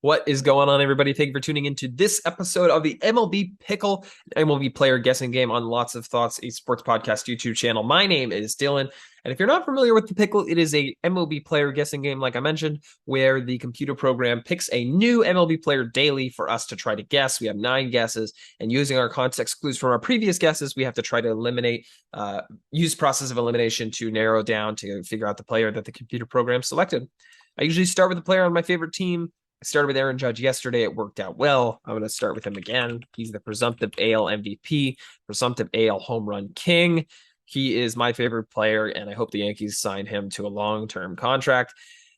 What is going on, everybody? Thank you for tuning into this episode of the MLB Pickle, MLB player guessing game on Lots of Thoughts, a sports podcast YouTube channel. My name is Dylan, and if you're not familiar with the Pickle, it is a MLB player guessing game, like I mentioned, where the computer program picks a new MLB player daily for us to try to guess. We have 9 guesses, and using our context clues from our previous guesses, we have to try to eliminate, use process of elimination to narrow down to figure out the player that the computer program selected. I usually start with the player on my favorite team. I started with Aaron Judge yesterday. It worked out well. I'm going to start with him again. He's the presumptive AL MVP, presumptive AL home run king. He is my favorite player, and I hope the Yankees sign him to a long-term contract.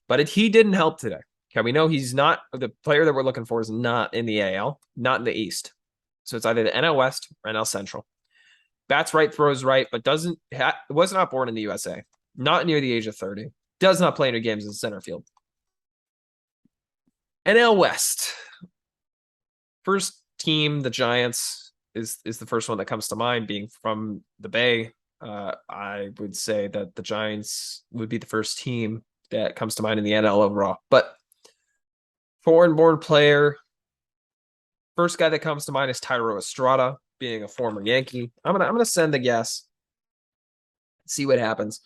But he didn't help today. Okay, we know he's not the player that we're looking for is not in the AL, not in the East. So it's either the NL West or NL Central. Bats right, throws right, but was not born in the USA. Not near the age of 30. Does not play any games in center field. NL West. First team, the Giants, is the first one that comes to mind, being from the Bay. I would say that the Giants would be the first team that comes to mind in the NL overall. But foreign-born player, first guy that comes to mind is Thairo Estrada, being a former Yankee. I'm gonna send a guess. See what happens.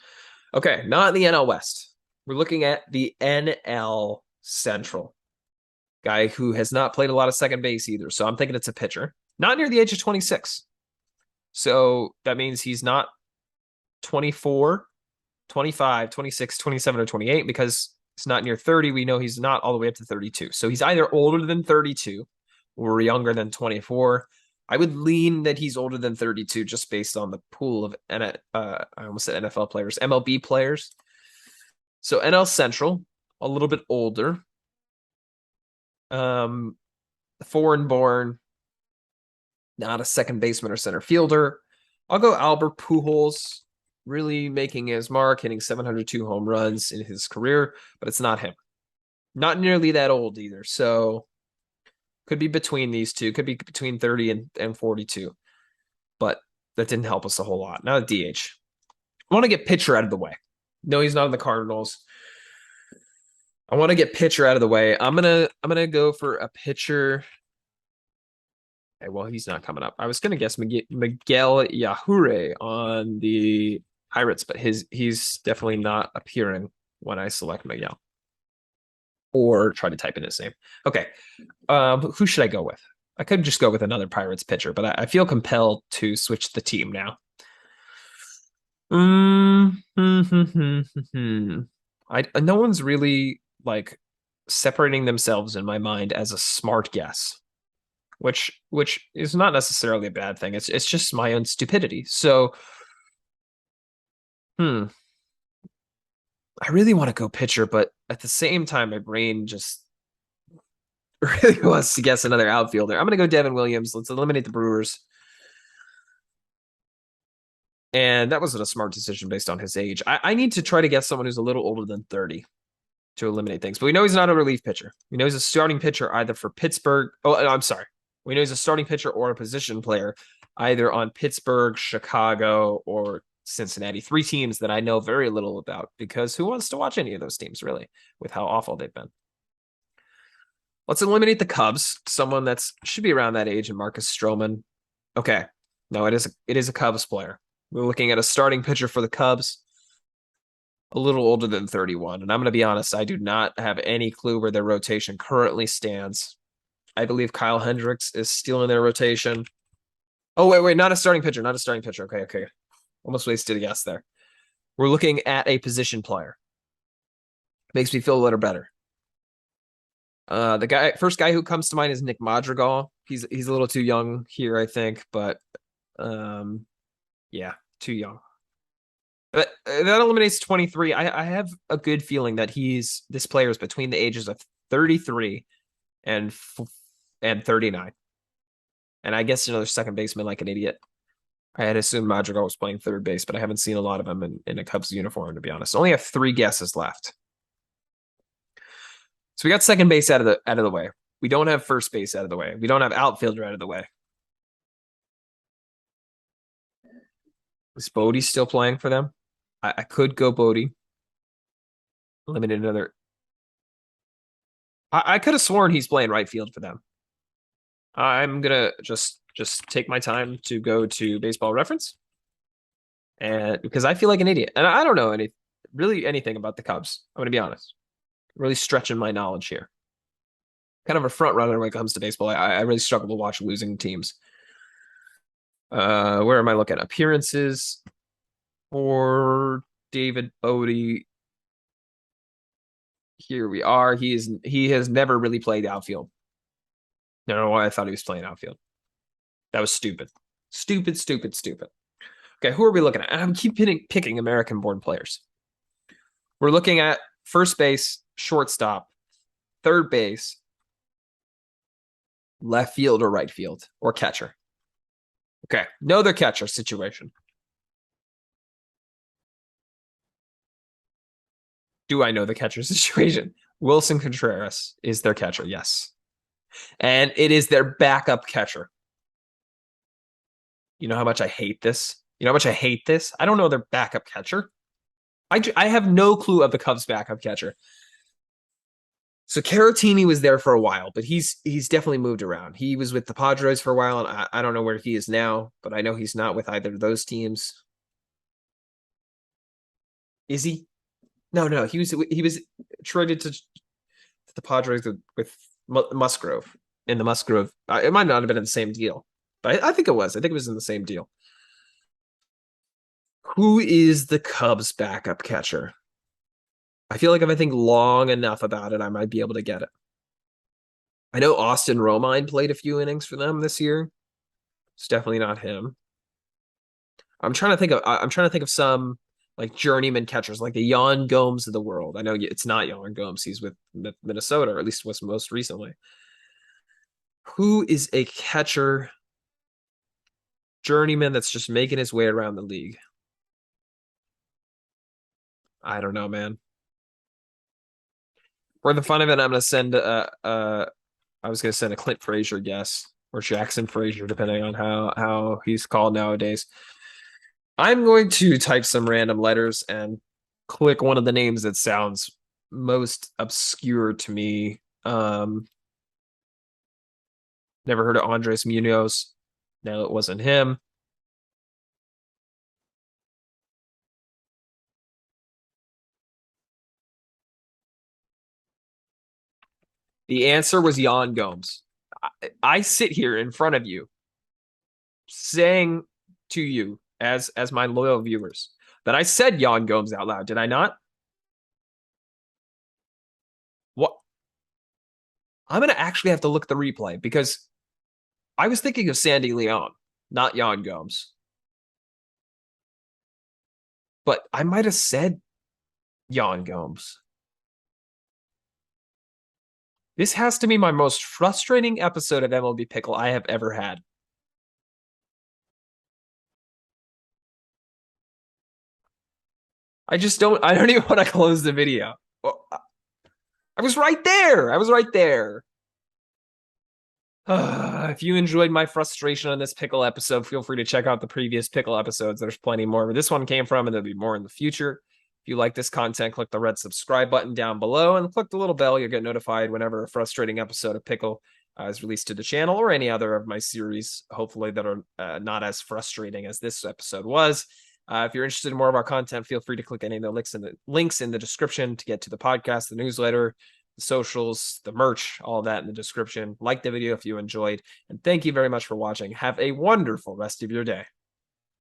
Okay, not in the NL West. We're looking at the NL Central. Guy who has not played a lot of second base either. So I'm thinking it's a pitcher. Not near the age of 26. So that means he's not 24, 25, 26, 27, or 28 because it's not near 30. We know he's not all the way up to 32. So he's either older than 32 or younger than 24. I would lean that he's older than 32 just based on the pool of I almost said NFL players, MLB players. So NL Central, a little bit older. Foreign-born, not a second baseman or center fielder. I'll go Albert Pujols, really making his mark, hitting 702 home runs in his career, but it's not him. Not nearly that old either, so could be between these two. Could be between 30 and 42, but that didn't help us a whole lot. Now DH. I want to get pitcher out of the way. No, he's not in the Cardinals. I want to get pitcher out of the way. I'm gonna go for a pitcher. Okay, well, he's not coming up. I was gonna guess Miguel Yajure on the Pirates, but he's definitely not appearing when I select Miguel. Or try to type in his name. Okay. Who should I go with? I could just go with another Pirates pitcher, but I feel compelled to switch the team now. No one's really like separating themselves in my mind as a smart guess, which is not necessarily a bad thing. It's just my own stupidity. So, I really want to go pitcher, but at the same time, my brain just really wants to guess another outfielder. I'm going to go Devin Williams. Let's eliminate the Brewers. And that wasn't a smart decision based on his age. I need to try to get someone who's a little older than 30 to eliminate things. But we know he's not a relief pitcher. We know he's a starting pitcher either for Pittsburgh. Oh, I'm sorry. We know he's a starting pitcher or a position player either on Pittsburgh, Chicago, or Cincinnati. 3 teams that I know very little about because who wants to watch any of those teams, really, with how awful they've been? Let's eliminate the Cubs. Someone that should be around that age, and Marcus Stroman. Okay. No, it is a Cubs player. We're looking at a starting pitcher for the Cubs, a little older than 31. And I'm going to be honest, I do not have any clue where their rotation currently stands. I believe Kyle Hendricks is still in their rotation. Oh, wait, not a starting pitcher, not a starting pitcher. Okay. Almost wasted a guess there. We're looking at a position player. Makes me feel a little better. The first guy who comes to mind is Nick Madrigal. He's a little too young here, I think, but yeah, too young. But that eliminates 23. I have a good feeling that this player is between the ages of 33 and 39. And I guess another second baseman like an idiot. I had assumed Madrigal was playing third base, but I haven't seen a lot of him in a Cubs uniform, to be honest. I only have 3 guesses left. So we got second base out of the way. We don't have first base out of the way. We don't have outfielder out of the way. Is Bodie still playing for them? I could go Bodie. Eliminate another I could have sworn he's playing right field for them. I'm gonna just take my time to go to Baseball Reference, and because I feel like an idiot, and I don't know anything about the Cubs. I'm gonna be honest. Really stretching my knowledge here. Kind of a front runner when it comes to baseball. I really struggle to watch losing teams. Where am I looking? Appearances for David Bodie. Here we are. He has never really played outfield. I don't know why I thought he was playing outfield. That was stupid. Stupid, stupid, stupid. Okay, who are we looking at? And I'm keep picking American-born players. We're looking at first base, shortstop, third base, left field or right field, or catcher. Okay, know their catcher situation. Do I know the catcher situation? Wilson Contreras is their catcher, yes. And it is their backup catcher. You know how much I hate this? You know how much I hate this? I don't know their backup catcher. I have no clue of the Cubs' backup catcher. So Caratini was there for a while, but he's definitely moved around. He was with the Padres for a while, and I don't know where he is now, but I know he's not with either of those teams. Is he? No. He was traded to the Padres with Musgrove in the Musgrove. It might not have been in the same deal, but I think it was. I think it was in the same deal. Who is the Cubs' backup catcher? I feel like if I think long enough about it, I might be able to get it. I know Austin Romine played a few innings for them this year. It's definitely not him. I'm trying to think of some like journeyman catchers, like the Yan Gomes of the world. I know it's not Yan Gomes. He's with Minnesota, or at least was most recently. Who is a catcher journeyman that's just making his way around the league? I don't know, man. For the fun of it, I'm gonna send I was gonna send a Clint Frazier guess or Jackson Frazier, depending on how he's called nowadays. I'm going to type some random letters and click one of the names that sounds most obscure to me. Never heard of Andres Munoz. No, it wasn't him. The answer was Yan Gomes. I sit here in front of you saying to you as my loyal viewers that I said Yan Gomes out loud. Did I not? What? I'm going to actually have to look at the replay because I was thinking of Sandy Leon, not Yan Gomes. But I might have said Yan Gomes. This has to be my most frustrating episode of MLB Pickle I have ever had. I don't even want to close the video. I was right there. I was right there. If you enjoyed my frustration on this Pickle episode, feel free to check out the previous Pickle episodes. There's plenty more where this one came from, and there'll be more in the future. If you like this content, click the red subscribe button down below and click the little bell. You'll get notified whenever a frustrating episode of Pickle is released to the channel, or any other of my series, hopefully that are not as frustrating as this episode was. If you're interested in more of our content, feel free to click any of the links in the description to get to the podcast, the newsletter, the socials, the merch, all of that in the description. Like the video if you enjoyed, and thank you very much for watching. Have a wonderful rest of your day.